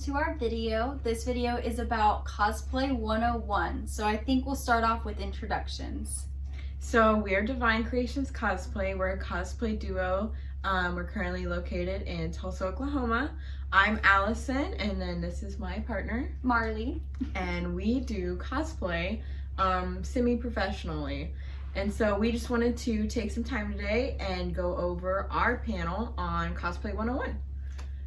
to our video. This video is about Cosplay 101, so I think we'll start off with introductions. So we're Divine Creations Cosplay. We're a cosplay duo. We're currently located in Tulsa, Oklahoma. I'm Allison, and then this is my partner, Marley. And we do cosplay semi-professionally. And so we just wanted to take some time today and go over our panel on Cosplay 101.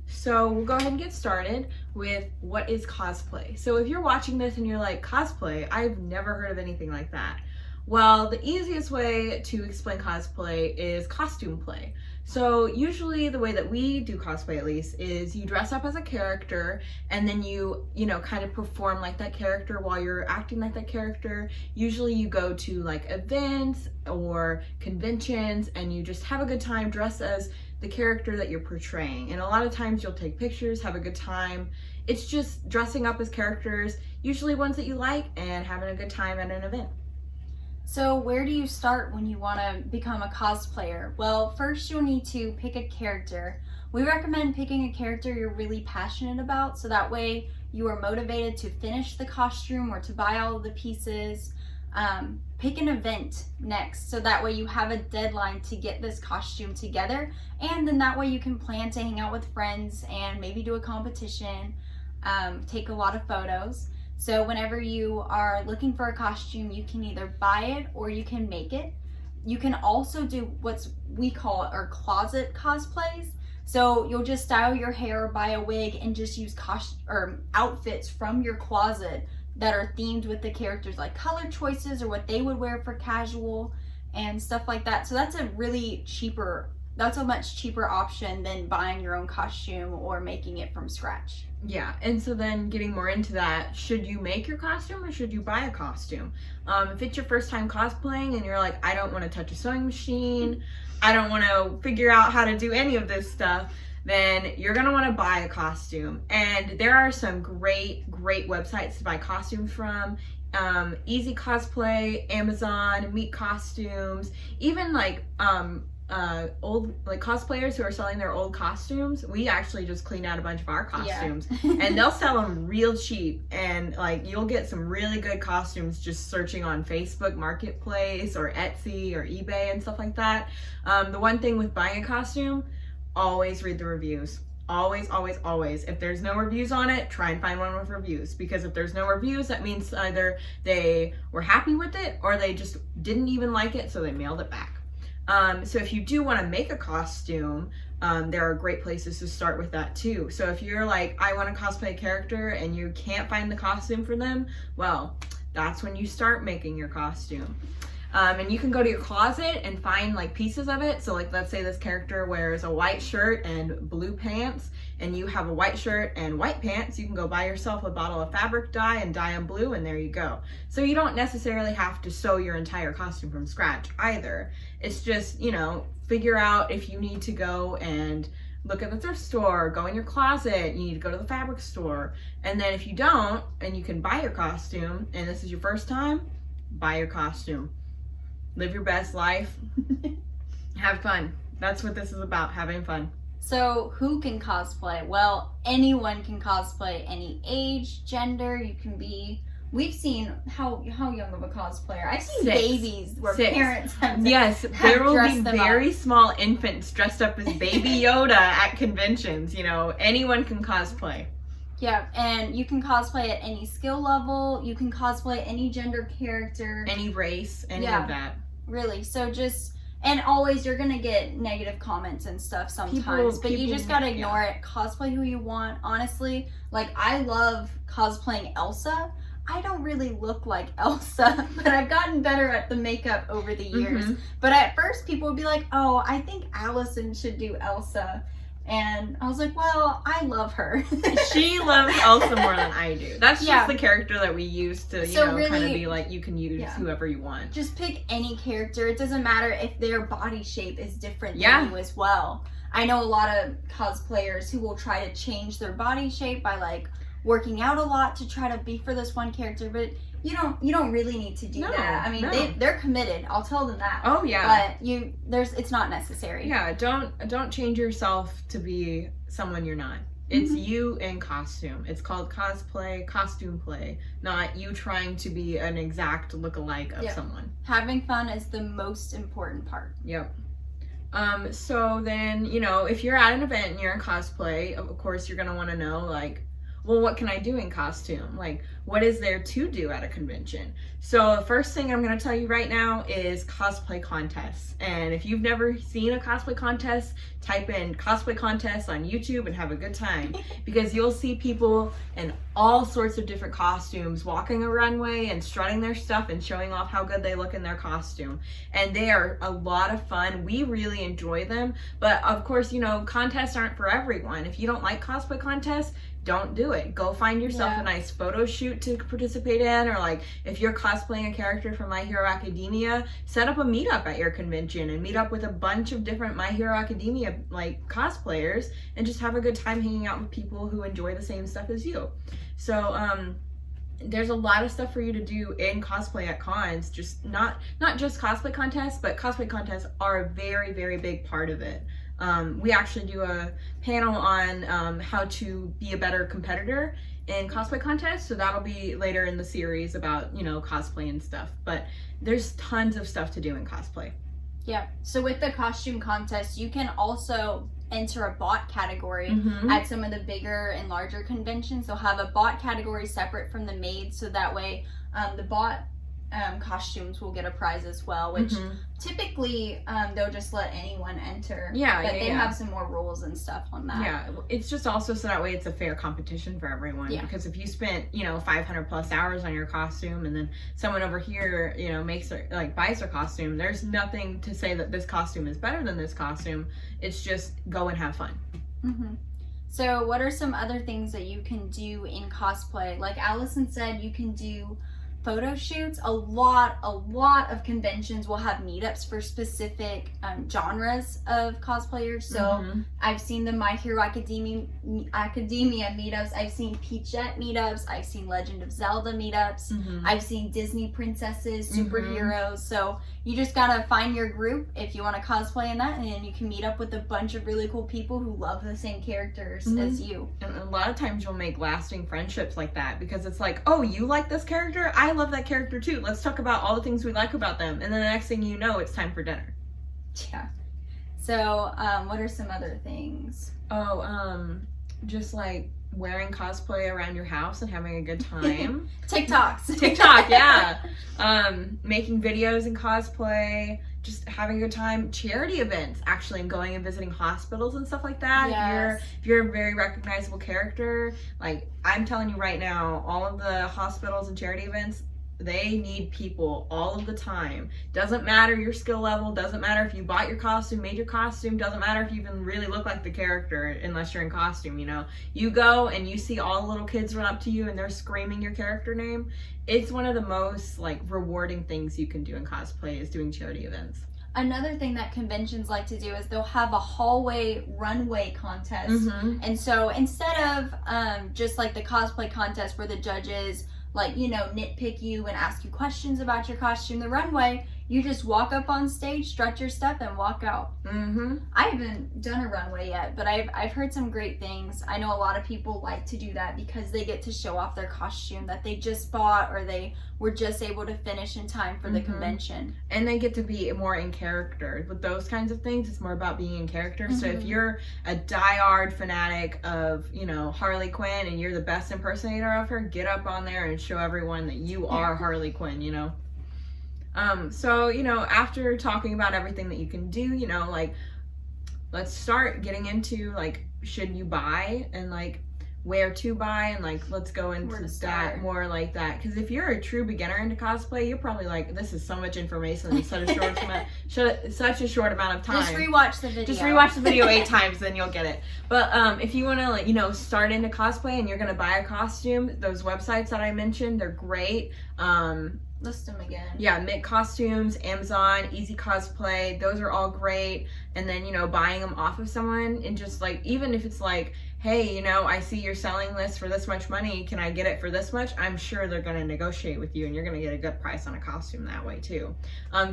So we'll go ahead and get started with what is cosplay. So if you're watching this and you're like, cosplay? I've never heard of anything like that. Well, the easiest way to explain cosplay is costume play. So usually the way that we do cosplay, at least, is you dress up as a character and then you kind of perform like that character while you're acting like that character. Usually you go to like events or conventions and you just have a good time dressed as the character that you're portraying. And a lot of times you'll take pictures, have a good time. It's just dressing up as characters, usually ones that you like, and having a good time at an event. So where do you start when you want to become a cosplayer? Well, first you'll need to pick a character. We recommend picking a character you're really passionate about, so that way you are motivated to finish the costume or to buy all of the pieces. Pick an event next, so that way you have a deadline to get this costume together, and then that way you can plan to hang out with friends and maybe do a competition, take a lot of photos. So whenever you are looking for a costume, you can either buy it or you can make it. You can also do what we call our closet cosplays. So you'll just style your hair or buy a wig and just use outfits from your closet that are themed with the characters, like color choices or what they would wear for casual and stuff like that. So that's a much cheaper option than buying your own costume or making it from scratch. Yeah, and so then getting more into that, should you make your costume or should you buy a costume? If it's your first time cosplaying and you're like, I don't want to touch a sewing machine, I don't want to figure out how to do any of this stuff, then you're going to want to buy a costume. And there are some great websites to buy costumes from. Easy Cosplay, Amazon, Meet Costumes, even like old cosplayers who are selling their old costumes. We actually just cleaned out a bunch of our costumes. Yeah. And they'll sell them real cheap, and like you'll get some really good costumes just searching on Facebook Marketplace or Etsy or eBay and stuff like that. The one thing with buying a costume, always read the reviews. Always. If there's no reviews on it, try and find one with reviews, because if there's no reviews, that means either they were happy with it or they just didn't even like it, so they mailed it back. So if you do want to make a costume, there are great places to start with that too. So if you're like, I want to cosplay a character and you can't find the costume for them, well, that's when you start making your costume. And you can go to your closet and find like pieces of it. So like, let's say this character wears a white shirt and blue pants, and you have a white shirt and white pants. You can go buy yourself a bottle of fabric dye and dye them blue, and there you go. So you don't necessarily have to sew your entire costume from scratch either. It's just, figure out if you need to go and look at the thrift store, go in your closet, you need to go to the fabric store. And then if you don't, and you can buy your costume, and this is your first time, buy your costume. Live your best life. Have fun. That's what this is about, having fun. So who can cosplay? Well, anyone can cosplay, any age, gender. We've seen how young of a cosplayer. I've seen 6. Babies where 6. Parents have there will be very small infants dressed up as Baby Yoda at conventions. Anyone can cosplay. Yeah, and you can cosplay at any skill level. You can cosplay any gender character. Any race, any of that. Really. So and always you're going to get negative comments and stuff sometimes, but you just got to ignore it. Cosplay who you want. Honestly, like I love cosplaying Elsa. I don't really look like Elsa, but I've gotten better at the makeup over the years. Mm-hmm. But at first people would be like, oh, I think Allison should do Elsa. And I was like, well, I love her. She loves Elsa more than I do. That's just the character that we use to, really, kind of be like, you can use whoever you want. Just pick any character. It doesn't matter if their body shape is different than you as well. I know a lot of cosplayers who will try to change their body shape by like working out a lot to try to be for this one character, but you don't really need to do that. I mean, they're committed. I'll tell them that. Oh yeah. But it's not necessary. Yeah, don't change yourself to be someone you're not. It's you in costume. It's called cosplay, costume play, not you trying to be an exact look-alike of someone. Having fun is the most important part. Yep. So then, you know, if you're at an event and you're in cosplay, of course you're going to want to know, like, well, what can I do in costume? Like, what is there to do at a convention? So the first thing I'm going to tell you right now is cosplay contests. And if you've never seen a cosplay contest, type in cosplay contests on YouTube and have a good time, because you'll see people in all sorts of different costumes walking a runway and strutting their stuff and showing off how good they look in their costume. And they are a lot of fun. We really enjoy them. But of course, you know, contests aren't for everyone. If you don't like cosplay contests, don't do it. Go find yourself a nice photo shoot to participate in, or like if you're cosplaying a character from My Hero Academia, set up a meetup at your convention and meet up with a bunch of different My Hero Academia like cosplayers and just have a good time hanging out with people who enjoy the same stuff as you. So there's a lot of stuff for you to do in cosplay at cons, just not just cosplay contests, but cosplay contests are a very, very big part of it. We actually do a panel on how to be a better competitor in cosplay contests, so that'll be later in the series about, you know, cosplay and stuff. But there's tons of stuff to do in cosplay. Yeah, so with the costume contest, you can also enter a bot category at some of the bigger and larger conventions. They'll have a bot category separate from the maid, so that way the bot costumes will get a prize as well, which typically they'll just let anyone enter. But they have some more rules and stuff on that. Yeah, it's just also so that way it's a fair competition for everyone. Because if you spent, you know, 500 plus hours on your costume and then someone over here, you know, buys their costume, there's nothing to say that this costume is better than this costume. It's just go and have fun. So what are some other things that you can do in cosplay? Like Allison said, you can do photo shoots. A lot of conventions will have meetups for specific genres of cosplayers. So I've seen the My Hero Academia meetups. I've seen Peachette meetups. I've seen Legend of Zelda meetups. I've seen Disney princesses, superheroes. So you just gotta find your group if you want to cosplay in that, and then you can meet up with a bunch of really cool people who love the same characters as you. And a lot of times you'll make lasting friendships like that, because it's like, oh, you like this character? I love that character too. Let's talk about all the things we like about them. And then the next thing you know, it's time for dinner. Yeah. So what are some other things? Just like wearing cosplay around your house and having a good time. TikTok, yeah. Making videos in cosplay, just having a good time. Charity events, actually, and going and visiting hospitals and stuff like that. If you're a very recognizable character, like I'm telling you right now, all of the hospitals and charity events, they need people all of the time. Doesn't matter your skill level, doesn't matter if you bought your costume, made your costume, doesn't matter if you even really look like the character unless you're in costume, you know. You go and you see all the little kids run up to you and they're screaming your character name. It's one of the most like rewarding things you can do in cosplay is doing charity events. Another thing that conventions like to do is they'll have a hallway runway contest. And so instead of just like the cosplay contest where the judges like, you know, nitpick you and ask you questions about your costume, the runway, you just walk up on stage, strut your stuff, and walk out. I haven't done a runway yet, but I've heard some great things. I know a lot of people like to do that because they get to show off their costume that they just bought or they were just able to finish in time for the convention. And they get to be more in character. With those kinds of things, it's more about being in character. So if you're a diehard fanatic of, you know, Harley Quinn and you're the best impersonator of her, get up on there and show everyone that you are Harley Quinn, you know? So, you know, after talking about everything that you can do, you know, like, let's start getting into, like, should you buy and, like, where to buy, and, like, let's go into that more like that. Because if you're a true beginner into cosplay, you're probably like, this is so much information in such a short amount of time. Just rewatch the video. Just rewatch the video 8 times, then you'll get it. But if you want to, like, you know, start into cosplay and you're going to buy a costume, those websites that I mentioned, they're great. List them again. Yeah, Mint Costumes, Amazon, Easy Cosplay, those are all great. And then, you know, buying them off of someone and just like, even if it's like, hey, you know, I see you're selling this for this much money. Can I get it for this much? I'm sure they're going to negotiate with you and you're going to get a good price on a costume that way too.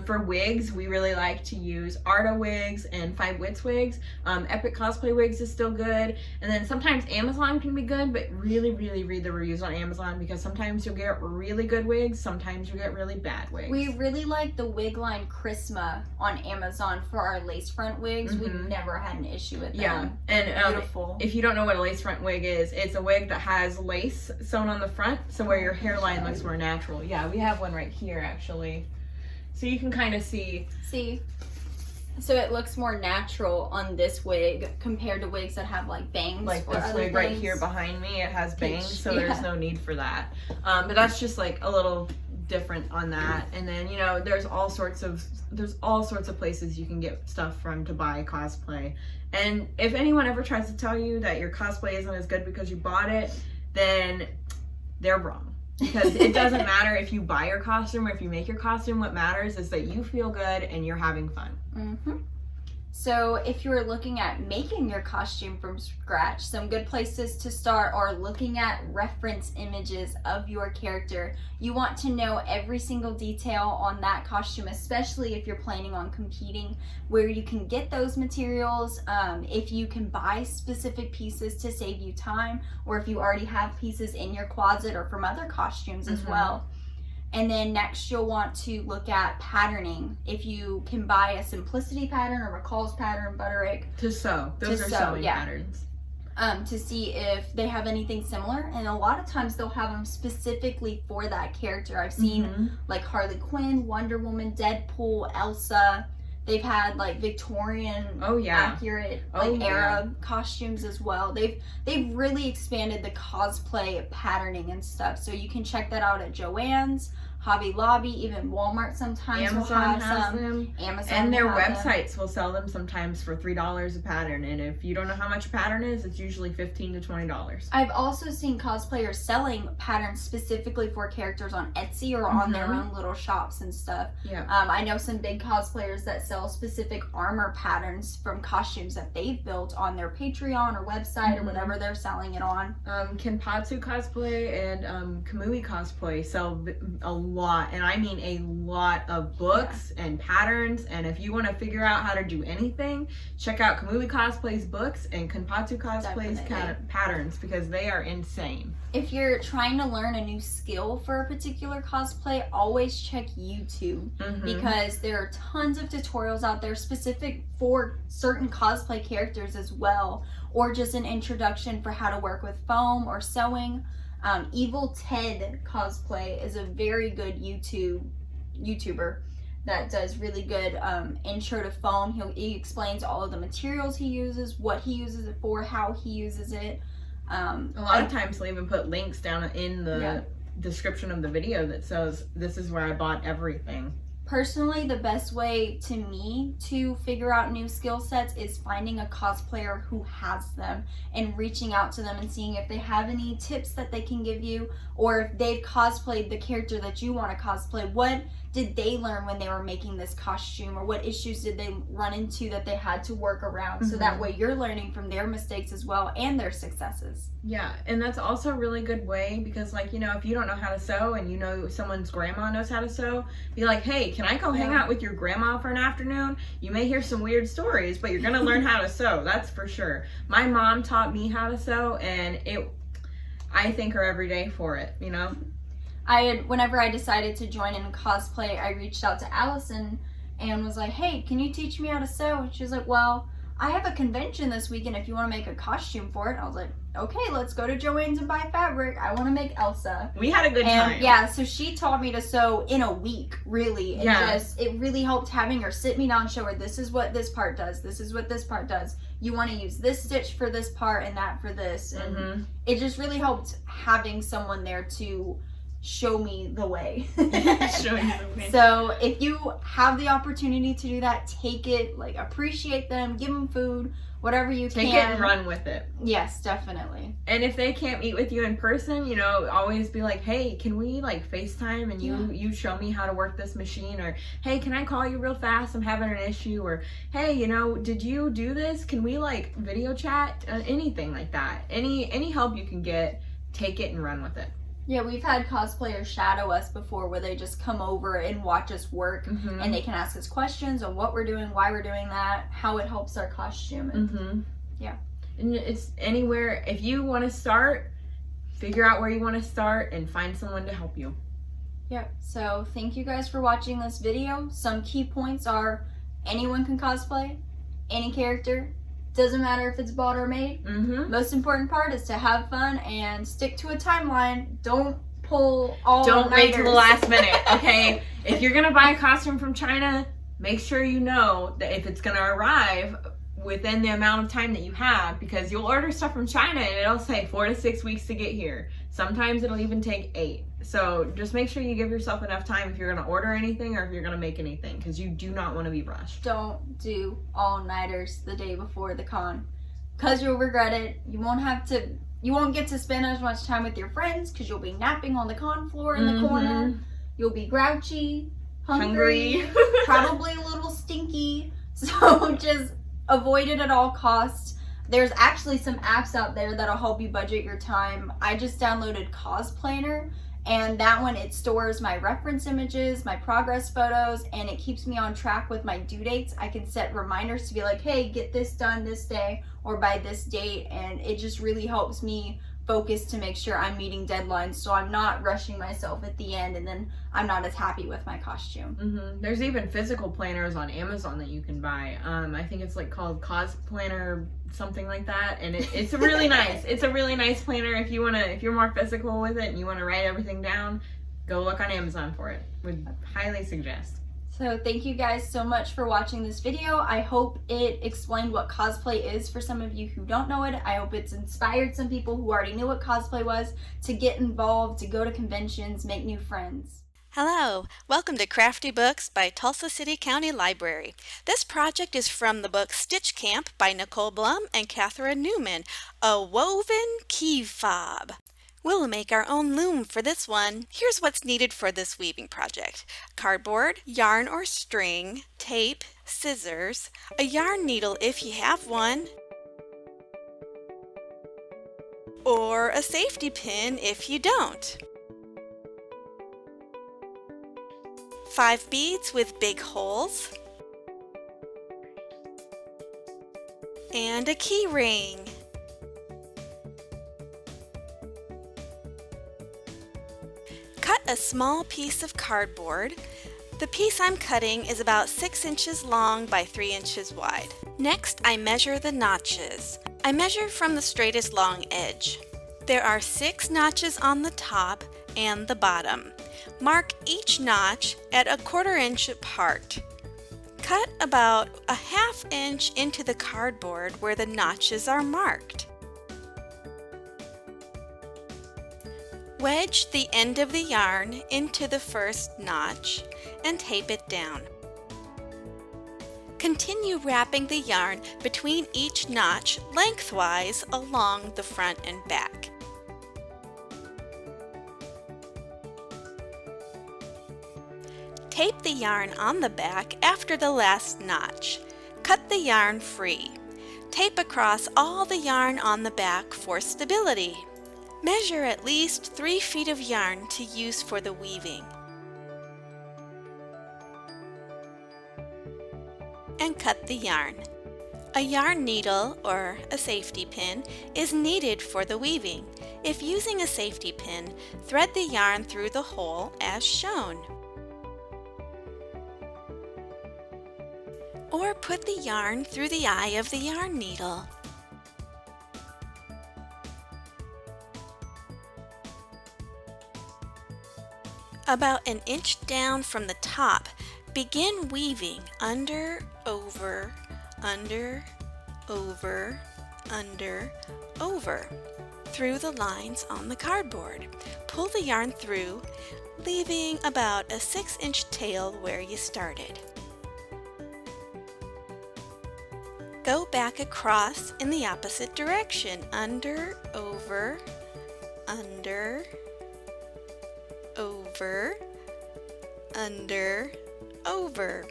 For wigs, we really like to use Arta wigs and 5 Wits wigs. Epic Cosplay Wigs is still good. And then sometimes Amazon can be good, but really, really read the reviews on Amazon because sometimes you'll get really good wigs, sometimes you get really bad wigs. We really like the wig line Chrisma on Amazon for our lace front wigs. We've never had an issue with them. Yeah, and beautiful. If you don't know what a lace front wig is, it's a wig that has lace sewn on the front, so where your hairline looks more natural. Yeah, we have one right here actually, so you can kind of see. So it looks more natural on this wig compared to wigs that have like bangs. Like this wig right here behind me, it has bangs, so there's no need for that. But that's just like a little different on that. And then, you know, there's all sorts of places you can get stuff from to buy cosplay. And if anyone ever tries to tell you that your cosplay isn't as good because you bought it, then they're wrong. Because it doesn't matter if you buy your costume or if you make your costume. What matters is that you feel good and you're having fun. So if you're looking at making your costume from scratch, some good places to start are looking at reference images of your character. You want to know every single detail on that costume, especially if you're planning on competing, where you can get those materials, if you can buy specific pieces to save you time, or if you already have pieces in your closet or from other costumes as well. And then next you'll want to look at patterning. If you can buy a Simplicity pattern or McCall's pattern, Butterick. To sew. Those are sewing patterns. To see if they have anything similar. And a lot of times they'll have them specifically for that character. I've seen like Harley Quinn, Wonder Woman, Deadpool, Elsa. They've had like Victorian accurate era costumes as well. They've really expanded the cosplay patterning and stuff. So you can check that out at Joann's, Hobby Lobby, even Walmart sometimes. Amazon has them. Amazon and their websites will sell them sometimes for $3 a pattern. And if you don't know how much a pattern is, it's usually $15 to $20. I've also seen cosplayers selling patterns specifically for characters on Etsy or on their own little shops and stuff. Yeah. I know some big cosplayers that sell specific armor patterns from costumes that they've built on their Patreon or website or whatever they're selling it on. Kenpatsu Cosplay and Kamui Cosplay sell a lot, and I mean a lot of books and patterns. And if you want to figure out how to do anything, check out Kamui Cosplay's books and Kenpatsu Cosplay's patterns, because they are insane. If you're trying to learn a new skill for a particular cosplay, always check YouTube, because there are tons of tutorials out there specific for certain cosplay characters as well, or just an introduction for how to work with foam or sewing. Evil Ted Cosplay is a very good YouTuber that does really good intro to foam. He explains all of the materials he uses, what he uses it for, how he uses it. A lot of times they'll even put links down in the description of the video that says, this is where I bought everything. Personally, the best way to me to figure out new skill sets is finding a cosplayer who has them and reaching out to them and seeing if they have any tips that they can give you, or if they've cosplayed the character that you want to cosplay. What did they learn when they were making this costume, or what issues did they run into that they had to work around? So that way you're learning from their mistakes as well and their successes. Yeah, and that's also a really good way, because like, you know, if you don't know how to sew and you know someone's grandma knows how to sew, be like, hey, can I go hang out with your grandma for an afternoon? You may hear some weird stories, but you're gonna learn how to sew, that's for sure. My mom taught me how to sew, and I thank her every day for it, you know? Whenever I decided to join in cosplay, I reached out to Allison and was like, hey, can you teach me how to sew? And she was like, well, I have a convention this weekend if you want to make a costume for it. And I was like, okay, let's go to Joann's and buy fabric. I want to make Elsa. We had a good time. Yeah, so she taught me to sew in a week, really. And it really helped having her sit me down, show her, this is what this part does, this is what this part does. You want to use this stitch for this part and that for this. And it just really helped having someone there to show me the way. Show you the way. So if you have the opportunity to do that, take it, like appreciate them, give them food, whatever you can. Take it and run with it. Yes, definitely. And if they can't meet with you in person, you know, always be like, hey, can we like FaceTime and you show me how to work this machine? Or, hey, can I call you real fast? I'm having an issue. Or, hey, you know, did you do this? Can we like video chat? Anything like that. Any help you can get, take it and run with it. Yeah, we've had cosplayers shadow us before where they just come over and watch us work, and they can ask us questions on what we're doing, why we're doing that, how it helps our costume. And yeah. And it's anywhere, if you want to start, figure out where you want to start and find someone to help you. Yeah, so thank you guys for watching this video. Some key points are anyone can cosplay, any character. Doesn't matter if it's bought or made. Most important part is to have fun and stick to a timeline. Don't pull all Don't wait till the last minute, okay? If you're gonna buy a costume from China, make sure you know that if it's gonna arrive within the amount of time that you have, because you'll order stuff from China and it'll say 4 to 6 weeks to get here. Sometimes it'll even take 8. So just make sure you give yourself enough time if you're gonna order anything or if you're gonna make anything, because you do not want to be rushed. Don't do all-nighters the day before the con, because you'll regret it. You won't get to spend as much time with your friends because you'll be napping on the con floor in the corner. You'll be grouchy, hungry. Probably a little stinky. So just avoid it at all costs. There's actually some apps out there that'll help you budget your time. I just downloaded Cosplanner, and that one, it stores my reference images, my progress photos, and it keeps me on track with my due dates. I can set reminders to be like, hey, get this done this day or by this date, and it just really helps me focus to make sure I'm meeting deadlines, so I'm not rushing myself at the end and then I'm not as happy with my costume. There's even physical planners on Amazon that you can buy. I think it's like called Cosplanner, something like that, and it's really nice. It's a really nice planner. If you're more physical with it and you want to write everything down, go look on Amazon for it. Would highly suggest. So thank you guys so much for watching this video. I hope it explained what cosplay is for some of you who don't know it. I hope it's inspired some people who already knew what cosplay was to get involved, to go to conventions, make new friends. Hello, welcome to Crafty Books by Tulsa City County Library. This project is from the book Stitch Camp by Nicole Blum and Catherine Newman, a woven key fob. We'll make our own loom for this one. Here's what's needed for this weaving project: cardboard, yarn or string, tape, scissors, a yarn needle if you have one, or a safety pin if you don't. 5 beads with big holes, and a key ring. Cut a small piece of cardboard. The piece I'm cutting is about 6 inches long by 3 inches wide. Next, I measure the notches. I measure from the straightest long edge. There are 6 notches on the top and the bottom. Mark each notch at 1/4 inch apart. Cut about a 1/2 inch into the cardboard where the notches are marked. Wedge the end of the yarn into the first notch and tape it down. Continue wrapping the yarn between each notch lengthwise along the front and back. Tape the yarn on the back after the last notch. Cut the yarn free. Tape across all the yarn on the back for stability. Measure at least 3 feet of yarn to use for the weaving. And cut the yarn. A yarn needle or a safety pin is needed for the weaving. If using a safety pin, thread the yarn through the hole as shown. Or put the yarn through the eye of the yarn needle. About 1 inch down from the top, begin weaving under, over, under, over, under, over. through the lines on the cardboard. Pull the yarn through, leaving about a 6-inch tail where you started. Go back across in the opposite direction, under, over, under, over, under, over.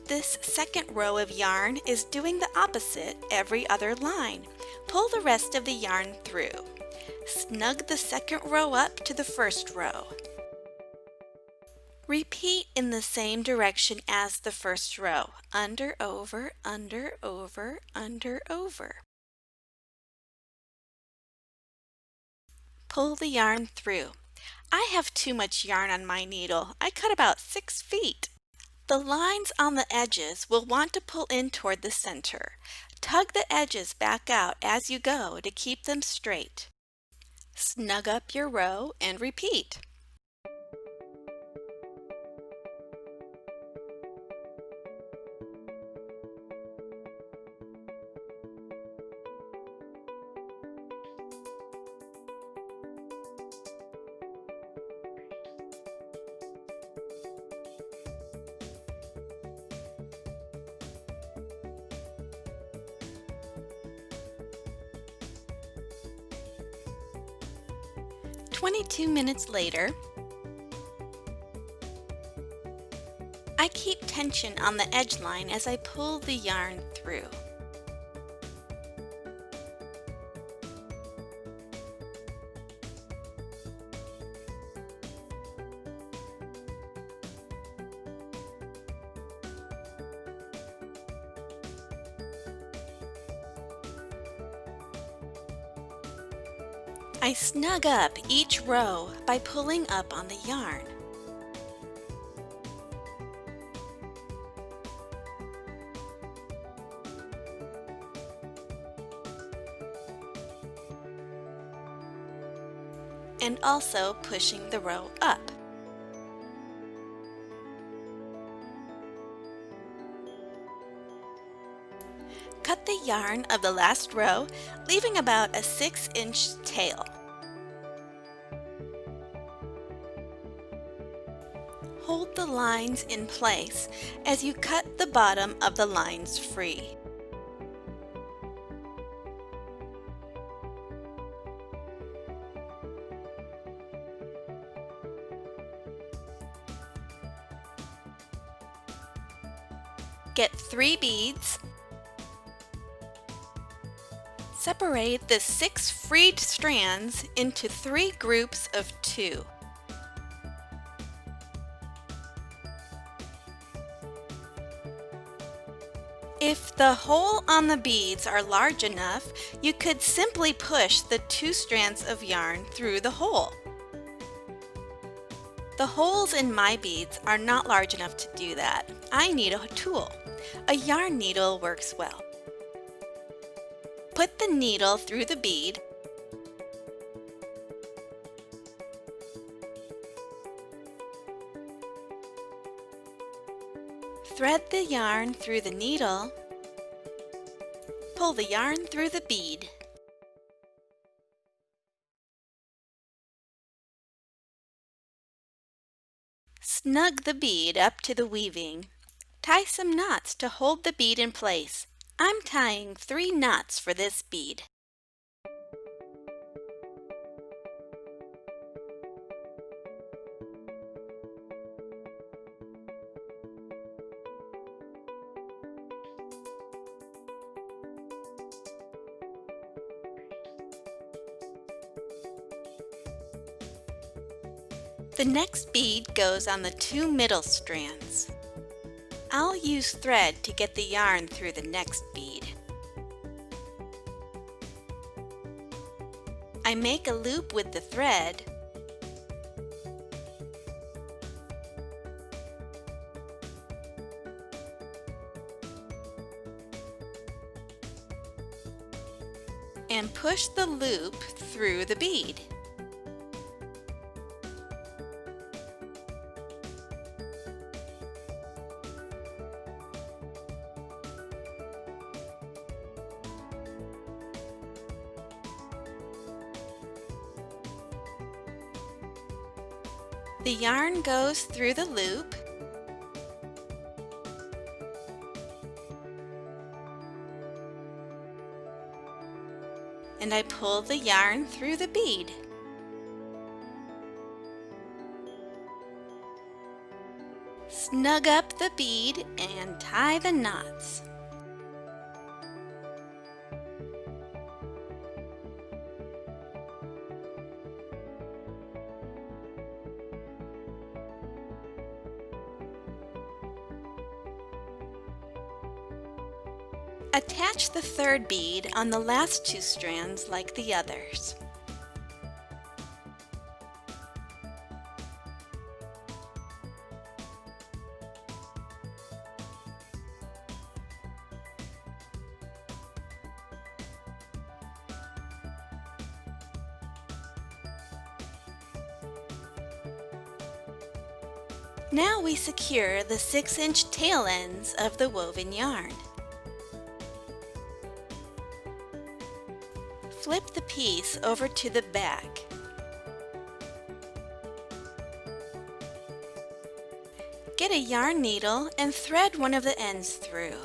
This second row of yarn is doing the opposite every other line. Pull the rest of the yarn through. Snug the second row up to the first row. Repeat in the same direction as the first row. Under, over, under, over, under, over. Pull the yarn through. I have too much yarn on my needle. I cut about 6 feet. The lines on the edges will want to pull in toward the center. Tug the edges back out as you go to keep them straight. Snug up your row and repeat. "22 minutes later, I keep tension on the edge line as I pull the yarn through. I snug up each row by pulling up on the yarn. And also pushing the row up. Cut the yarn of the last row, leaving about a 6-inch tail. Hold the lines in place as you cut the bottom of the lines free. Get 3 beads. Separate the 6 freed strands into 3 groups of 2. If the hole on the beads are large enough, you could simply push the 2 strands of yarn through the hole. The holes in my beads are not large enough to do that. I need a tool. A yarn needle works well. Put the needle through the bead. Thread the yarn through the needle. Pull the yarn through the bead. Snug the bead up to the weaving. Tie some knots to hold the bead in place. I'm tying 3 knots for this bead. The next bead goes on the 2 middle strands. I'll use thread to get the yarn through the next bead. I make a loop with the thread and push the loop through the bead. The yarn goes through the loop, and I pull the yarn through the bead. Snug up the bead and tie the knots. Attach the third bead on the last 2 strands like the others. Now we secure the 6-inch tail ends of the woven yarn. Flip the piece over to the back. Get a yarn needle and thread one of the ends through.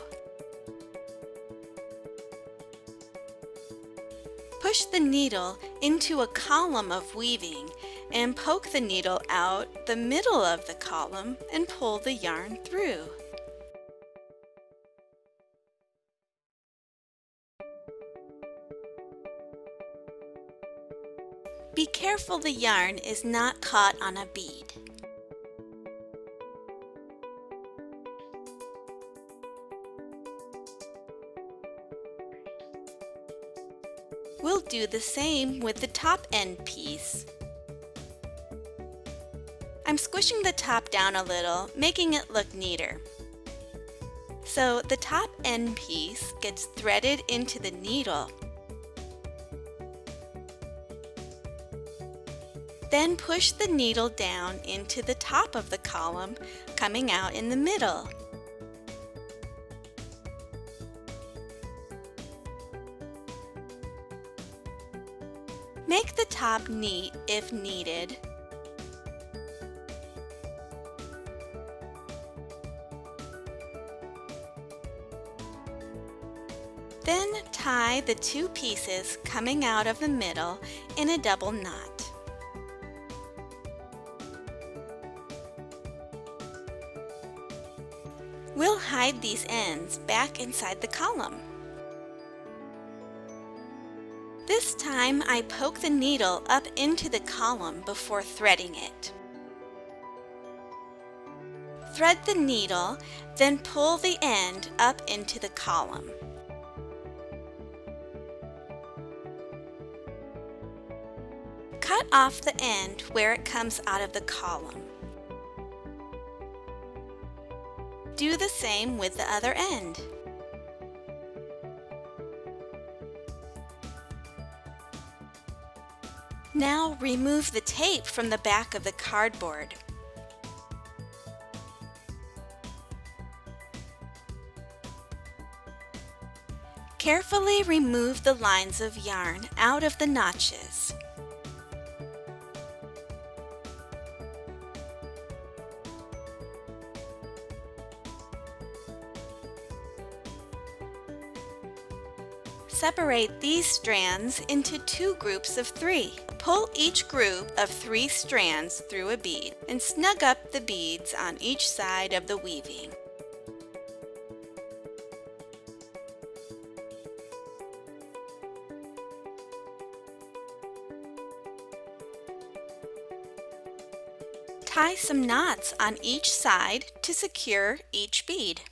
Push the needle into a column of weaving and poke the needle out the middle of the column and pull the yarn through. Be careful the yarn is not caught on a bead. We'll do the same with the top end piece. I'm squishing the top down a little, making it look neater. So the top end piece gets threaded into the needle. Then push the needle down into the top of the column, coming out in the middle. Make the top neat if needed. Then tie the 2 pieces coming out of the middle in a double knot. We'll hide these ends back inside the column. This time I poke the needle up into the column before threading it. Thread the needle, then pull the end up into the column. Cut off the end where it comes out of the column. Do the same with the other end. Now remove the tape from the back of the cardboard. Carefully remove the lines of yarn out of the notches. Separate these strands into 2 groups of 3. Pull each group of 3 strands through a bead and snug up the beads on each side of the weaving. Tie some knots on each side to secure each bead.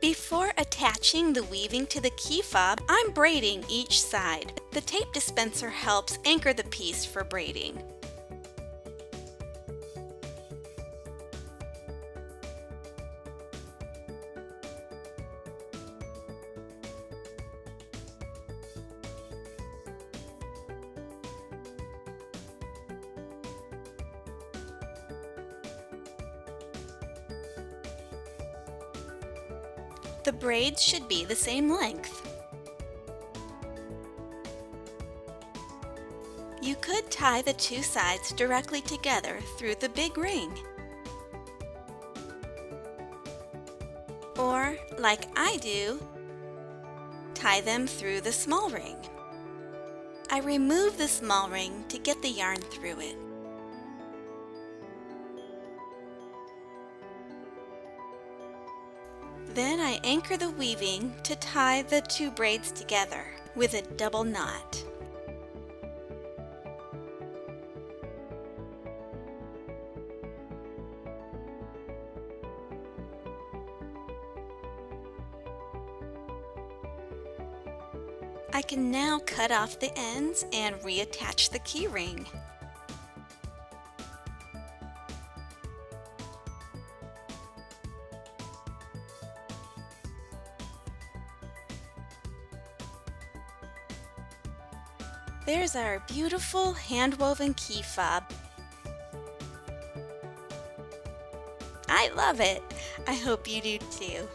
Before attaching the weaving to the key fob, I'm braiding each side. The tape dispenser helps anchor the piece for braiding. The braids should be the same length. You could tie the two sides directly together through the big ring. Or, like I do, tie them through the small ring. I remove the small ring to get the yarn through it. Then I anchor the weaving to tie the two braids together with a double knot. I can now cut off the ends and reattach the key ring. There's our beautiful hand-woven key fob. I love it! I hope you do too.